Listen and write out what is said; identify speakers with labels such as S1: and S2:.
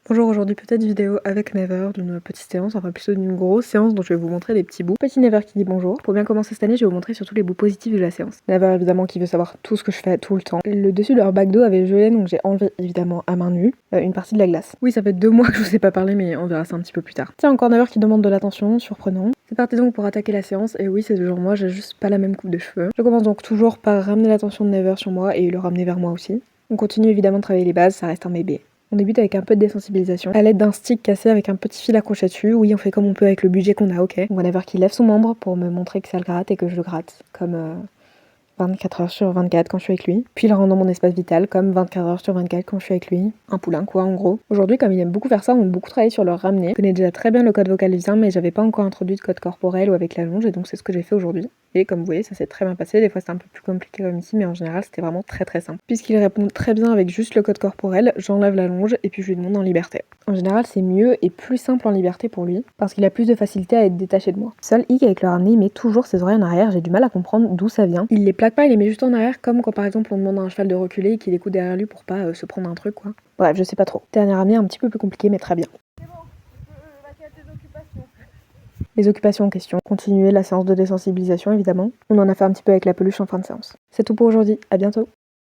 S1: Bonjour, aujourd'hui petite vidéo avec Never d'une petite séance, enfin plutôt d'une grosse séance dont je vais vous montrer des petits bouts. Petit Never qui dit bonjour. Pour bien commencer cette année, je vais vous montrer surtout les bouts positifs de la séance. Never évidemment qui veut savoir tout ce que je fais tout le temps. Le dessus de leur bac d'eau avait gelé donc j'ai enlevé évidemment à main nue une partie de la glace. Oui, ça fait 2 mois que je vous ai pas parlé mais on verra ça un petit peu plus tard. Tiens, encore Never qui demande de l'attention, surprenant. C'est parti donc pour attaquer la séance et oui c'est toujours moi, j'ai juste pas la même coupe de cheveux. Je commence donc toujours par ramener l'attention de Never sur moi et le ramener vers moi aussi. On continue évidemment de travailler les bases, ça reste un bébé. On débute avec un peu de désensibilisation, à l'aide d'un stick cassé avec un petit fil accroché dessus. Oui, on fait comme on peut avec le budget qu'on a, ok. On va Never qui lève son membre pour me montrer que ça le gratte et que je le gratte, comme 24 heures sur 24 quand je suis avec lui. Puis il rentre dans mon espace vital, comme 24 heures sur 24 quand je suis avec lui. Un poulain quoi, en gros. Aujourd'hui, comme il aime beaucoup faire ça, on a beaucoup travaillé sur le ramener. Je connais déjà très bien le code vocal visuel, mais j'avais pas encore introduit de code corporel ou avec la longe, et donc c'est ce que j'ai fait aujourd'hui. Et comme vous voyez, ça s'est très bien passé. Des fois, c'est un peu plus compliqué comme ici, mais en général, c'était vraiment très très simple. Puisqu'il répond très bien avec juste le code corporel, j'enlève la longe et puis je lui demande en liberté. En général, c'est mieux et plus simple en liberté pour lui, parce qu'il a plus de facilité à être détaché de moi. Seul Ig avec le ramener, il met toujours ses oreilles en arrière, j'ai du mal à comprendre d'où ça vient. Il les plaque pas, il les met juste en arrière, comme quand par exemple on demande à un cheval de reculer et qu'il écoute derrière lui pour pas se prendre un truc quoi. Bref, je sais pas trop. Dernier ramener un petit peu plus compliqué, mais très bien. Les occupations en question. Continuer la séance de désensibilisation évidemment. On en a fait un petit peu avec la peluche en fin de séance. C'est tout pour aujourd'hui, à bientôt.